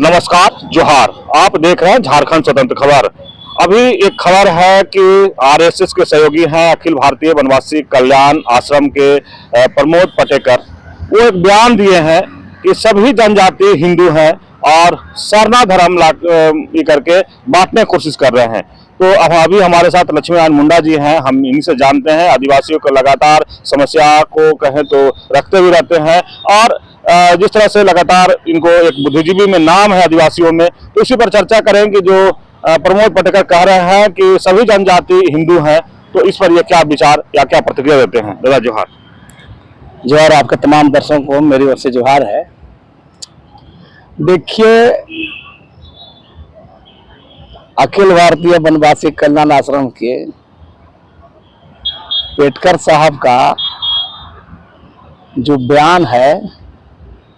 नमस्कार, जोहार। आप देख रहे हैं झारखंड स्वतंत्र खबर। अभी एक खबर है कि आरएसएस के सहयोगी हैं अखिल भारतीय वनवासी कल्याण आश्रम के प्रमोद पटेकर। वो एक बयान दिए हैं कि सभी जनजाति हिंदू हैं और सरना धर्म करके बांटने की कोशिश कर रहे हैं। तो अब अभी हमारे साथ लक्ष्मीनारायण मुंडा जी हैं, हम इन्हीं से जानते हैं। आदिवासियों को लगातार समस्या को कहें तो रखते भी रहते हैं और जिस तरह से लगातार इनको एक बुद्धिजीवी में नाम है आदिवासियों में, तो इसी पर चर्चा करें कि जो प्रमोद पटेकर कह रहे हैं कि सभी जनजाति हिंदू हैं, तो इस पर ये क्या विचार या क्या प्रतिक्रिया देते हैं। दादा जोहार। जोहार, आपके तमाम दर्शकों को मेरी ओर से जोहार है। देखिए, अखिल भारतीय वनवासी कल्याण आश्रम के पेटकर साहब का जो बयान है,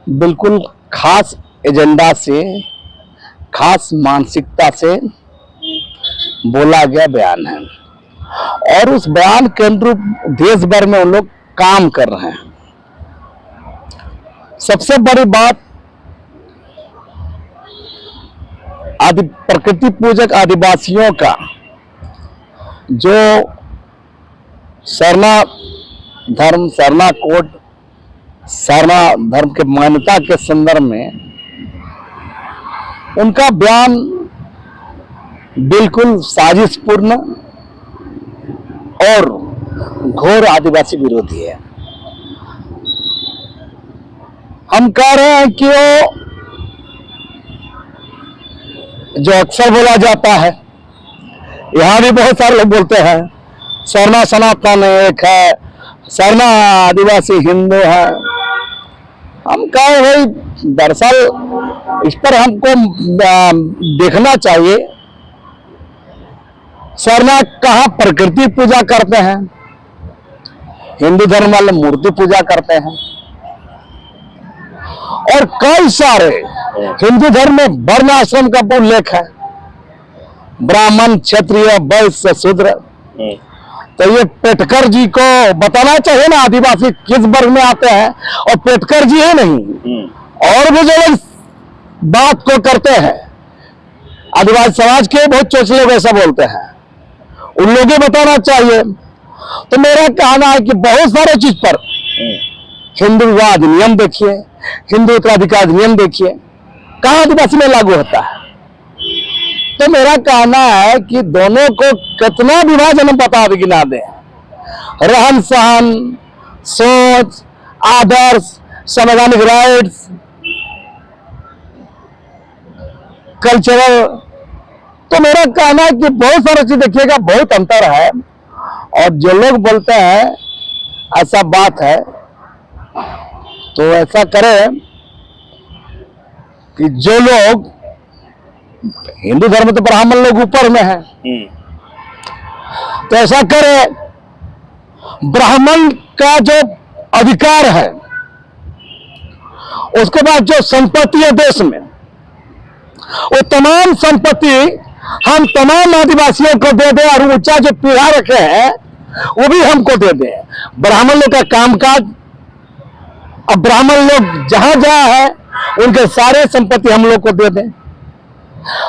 बिल्कुल खास एजेंडा से, खास मानसिकता से बोला गया बयान है और उस बयान के अनुरूप देश भर में उन लोग काम कर रहे हैं। सबसे बड़ी बात, आदि प्रकृति पूजक आदिवासियों का जो सरना धर्म, सरना कोड, सरना धर्म के मान्यता के संदर्भ में उनका बयान बिल्कुल साजिशपूर्ण और घोर आदिवासी विरोधी है। हम कह रहे हैं कि वो जो अक्सर बोला जाता है, यहां भी बहुत सारे लोग बोलते हैं सरना सनातन एक है, सरना आदिवासी हिंदू है। हम कहे भाई, दरअसल इस पर हमको देखना चाहिए, सरना कहाँ प्रकृति पूजा करते हैं, हिंदू धर्म वाले मूर्ति पूजा करते हैं और कई सारे हिंदू धर्म में वर्ण आश्रम का उल्लेख है, ब्राह्मण, क्षत्रिय, वैश्य, शूद्र। तो ये पेटकर जी को बताना चाहिए ना आदिवासी किस वर्ग में आते हैं, और पेटकर जी है नहीं और भी जो लोग बात को करते हैं, आदिवासी समाज के बहुत चोचले लोग ऐसा बोलते हैं, उन लोगों को बताना चाहिए। तो मेरा कहना है कि बहुत सारे चीज पर हिंदू विवाह अधिनियम देखिए, हिंदू उत्तराधिकार अधिनियम देखिए, कहाँ आदिवासी में लागू होता है। तो मेरा कहना है कि दोनों को कितना विभाजन हम बता दे गिना दे, रहन सहन, सोच, आदर्श, संवैधानिक राइट्स, कल्चरल, तो मेरा कहना है कि बहुत सारी चीज देखिएगा, बहुत अंतर है। और जो लोग बोलते हैं ऐसा बात है, तो ऐसा करें कि जो लोग हिंदू धर्म में तो ब्राह्मण लोग ऊपर में है, तो ऐसा करें, ब्राह्मण का जो अधिकार है, उसके बाद जो संपत्ति है देश में, वो तमाम संपत्ति हम तमाम आदिवासियों को दे दे और ऊंचा जो पीढ़ा रखे हैं वो भी हमको दे दे। ब्राह्मण लोग का कामकाज, अब ब्राह्मण लोग जहां जहां है उनके सारे संपत्ति हम लोग को दे दें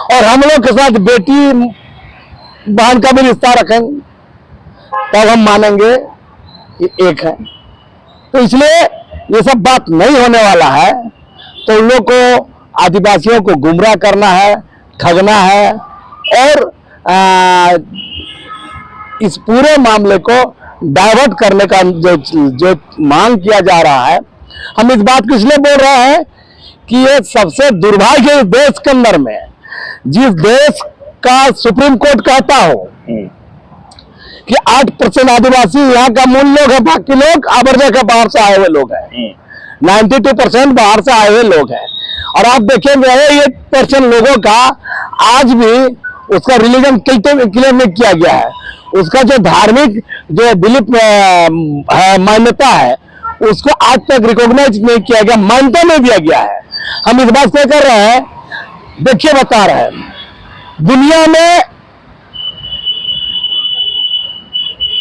और हम लोग के साथ बेटी बहन का भी रिश्ता रखेंगे, तब हम मानेंगे कि एक है। तो इसलिए ये सब बात नहीं होने वाला है। तो उन लोग को, आदिवासियों को गुमराह करना है, ठगना है और इस पूरे मामले को डाइवर्ट करने का जो मांग किया जा रहा है, हम इस बात को इसलिए बोल रहे हैं कि ये सबसे दुर्भाग्य देश के अंदर में, जिस देश का सुप्रीम कोर्ट कहता हो कि 8% आदिवासी यहाँ का मूल लोग है, बाकी लोग आवर्जक के बाहर से आए हुए लोग हैं, 92% बाहर से आए हुए लोग हैं। और आप देखेंगे 1% लोगों का आज भी उसका रिलीजन क्लियर नहीं किया गया है, उसका जो धार्मिक जो बिलीफ मान्यता है उसको आज तक रिकॉग्नाइज नहीं किया गया, मान्यता नहीं दिया गया है। हम इस बात से कर रहे हैं, देखिए बता रहे हैं, दुनिया में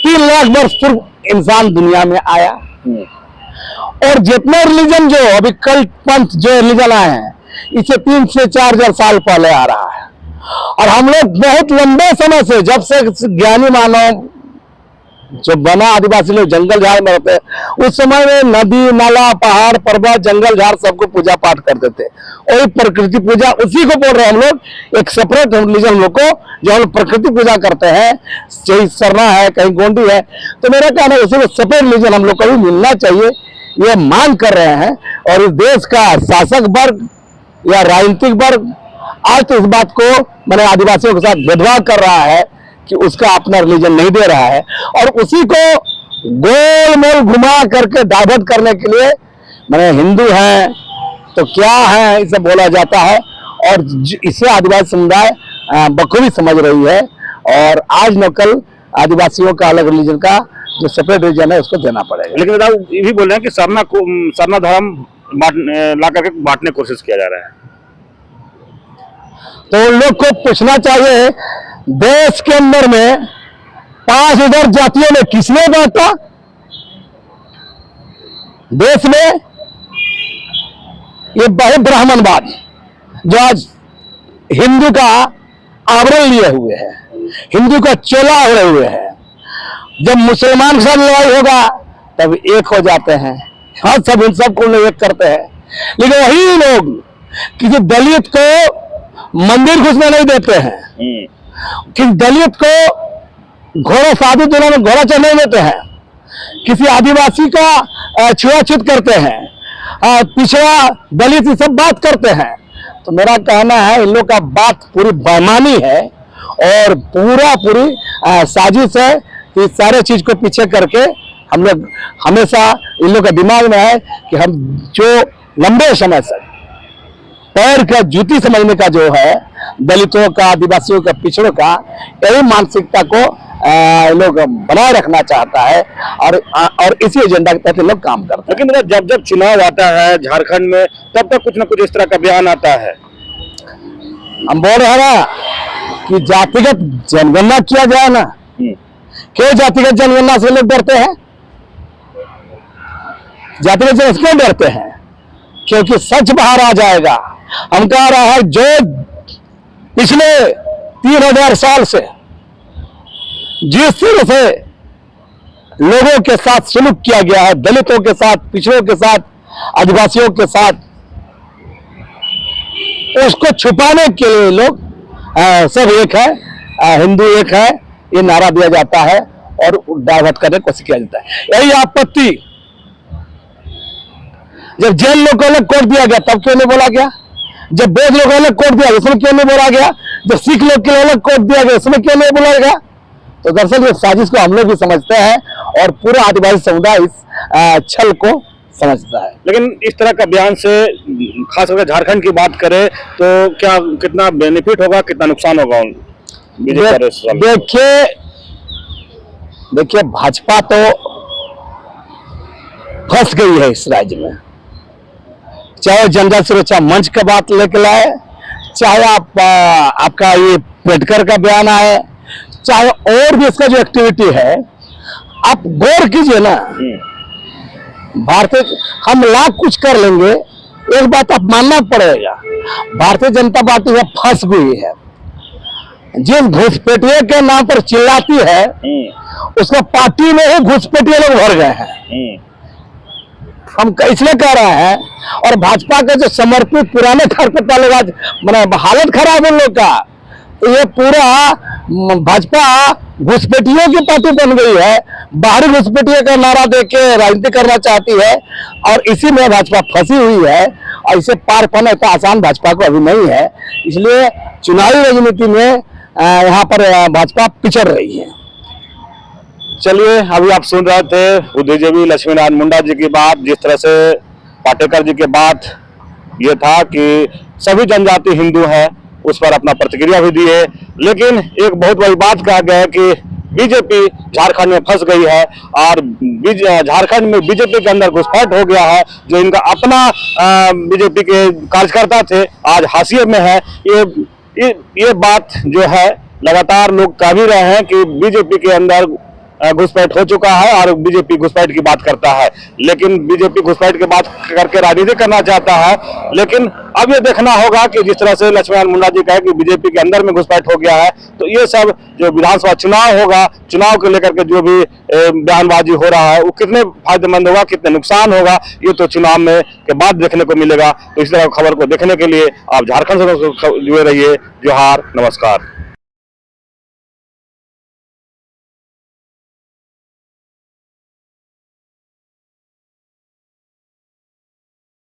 3 लाख वर्ष पूर्व इंसान दुनिया में आया और जितने रिलीजन जो अभी कल पंथ जो रिलीजन आए हैं, इसे 3 से 4 साल पहले आ रहा है। और हम लोग बहुत लंबे समय से, जब से ज्ञानी मानव जो बना, आदिवासी लोग जंगल झाड़ में रहते, उस समय में नदी नाला पहाड़ पर्वत जंगल झाड़ सबको पूजा पाठ करते थे। वही प्रकृति पूजा, उसी को बोल रहे हैं हम लोग। एक सेपरेट रिलीजन हम लोग को, जो हम प्रकृति पूजा करते हैं, कहीं सरना है कहीं गोंडी है, तो मेरा कहना है उसी को सेपरेट रिलीजन हम लोग को भी मिलना चाहिए, ये मांग कर रहे हैं। और इस देश का शासक वर्ग या राजनीतिक वर्ग आज तो इस बात को मैंने आदिवासियों के साथ भेदभाव कर रहा है कि उसका अपना रिलीजन नहीं दे रहा है, और उसी को गोल मोल घुमा करके डाइवर्ट करने के लिए मैंने हिंदू हैं तो क्या है इसे बोला जाता है। और इसे आदिवासी समुदाय बखूबी समझ रही है, और आज न कल आदिवासियों का अलग रिलीजन का जो सेपरेट रिलीजन है उसको देना पड़ेगा। लेकिन दादा ये भी बोल रहे हैं कि सरना धर्म ला करके बांटने की कोशिश किया जा रहा है। तो उन लोग को पूछना चाहिए, देश के अंदर में 5000 जातियों में किसने बांटा? देश में ये बहुत ब्राह्मणवाद जो आज हिंदू का आवरण लिए हुए है, हिंदू का चोला ओढ़े हुए है। जब मुसलमान के साथ लड़ाई होगा तब एक हो जाते हैं, हाँ सब इन सबको एक करते हैं। लेकिन वही लोग किसी दलित को मंदिर घुसने नहीं देते हैं, किसी दलित को घोड़ा शादी दुल्हन में घोड़ा चढ़ने देते हैं, किसी आदिवासी का छुआछूत करते हैं, पिछड़ा दलित ये सब बात करते हैं। तो मेरा कहना है इन लोग का बात पूरी बेईमानी है और पूरी साजिश है। इस सारे चीज को पीछे करके हम लोग हमेशा इन लोग का दिमाग में है कि हम जो लंबे समय से पैर का जूती समझने का जो है दलितों का, आदिवासियों का, पिछड़ों का, यही मानसिकता को लोग बनाए रखना चाहता है, और इसी एजेंडा के तहत लोग काम करते हैं। लेकिन जब जब चुनाव आता है झारखंड में तब तक कुछ न कुछ इस तरह का बयान आता है। हम बोल रहे हैं ना कि जातिगत जनगणना किया जाए ना। क्यों जातिगत जनगणना से लोग डरते हैं? जातिगत जनगणना क्यों डरते हैं? क्योंकि सच बाहर आ जाएगा। हम कह रहे हैं जो पिछले 3000 साल से जिस तरह से लोगों के साथ सलूक किया गया है, दलितों के साथ, पिछड़ों के साथ, आदिवासियों के साथ, उसको छुपाने के लिए लोग सब एक है, हिंदू एक है, ये नारा दिया जाता है और डाइवर्ट करने की कोशिश किया जाता है। यही आपत्ति जब जैन लोग को अलग कोड दिया गया तब क्यों नहीं बोला गया? जब बौद्ध लोग को अलग कोड दिया उसमें क्यों नहीं बोला गया? जब सिख लोग के लिए अलग कोड दिया गया उसमें क्यों नहीं बोला गया? तो दरअसल ये साजिश को हम लोग भी समझते हैं और पूरा आदिवासी समुदाय इस छल को समझता है। लेकिन इस तरह का बयान से खासकर झारखंड की बात करें तो क्या कितना बेनिफिट होगा, कितना नुकसान होगा? देखिए भाजपा तो फंस गई है इस राज्य में, चाहे जनता सुरक्षा मंच का बात लेकर लाए, चाहे आपका ये पेटकर का बयान आए, चाहे और भी इसका जो एक्टिविटी है। आप गौर कीजिए ना, भारतीय हम लाख कुछ कर लेंगे, एक बात आप मानना पड़ेगा, भारतीय जनता पार्टी में फंस गई है। जिस घुसपैठिए के नाम पर चिल्लाती है उसका पार्टी में ही घुसपैठिए लोग भर गए हैं। हम इसलिए कह रहे हैं, और भाजपा के जो समर्पित पुराने कार्यकर्ता लोग आज मतलब हालत खराब है उन लोग का, ये पूरा भाजपा घुसपैठियों की पार्टी बन गई है। बाहरी घुसपैठियों का नारा देके राजनीति करना चाहती है और इसी में भाजपा फंसी हुई है, और इसे पार पाना इतना आसान भाजपा को अभी नहीं है। इसलिए चुनावी राजनीति में यहाँ पर भाजपा पिछड़ रही है। चलिए, अभी आप सुन रहे थे बुद्धिजीवी लक्ष्मीनारायण मुंडा जी की बात। जिस तरह से पाटेकर जी की बात ये था कि सभी जनजाति हिंदू हैं, उस पर अपना प्रतिक्रिया भी दिए। लेकिन एक बहुत बड़ी बात कहा गया है कि बीजेपी झारखंड में फंस गई है और झारखंड में बीजेपी के अंदर घुसपैठ हो गया है। जो इनका अपना बीजेपी के कार्यकर्ता थे आज हाशिए में है। ये बात जो है लगातार लोग कह भी रहे हैं कि बीजेपी के अंदर घुसपैठ हो चुका है और बीजेपी घुसपैठ की बात करता है, लेकिन बीजेपी घुसपैठ की बात करके राजनीति करना चाहता है। लेकिन अब ये देखना होगा कि जिस तरह से लक्ष्मण मुंडा जी कहे कि बीजेपी के अंदर में घुसपैठ हो गया है, तो ये सब जो विधानसभा चुनाव होगा, चुनाव को लेकर के जो भी बयानबाजी हो रहा है वो कितने फायदेमंद होगा, कितने नुकसान होगा, ये तो चुनाव में के बाद देखने को मिलेगा। तो इस तरह खबर को देखने के लिए आप झारखंड से जुड़े रहिए। जोहार, नमस्कार।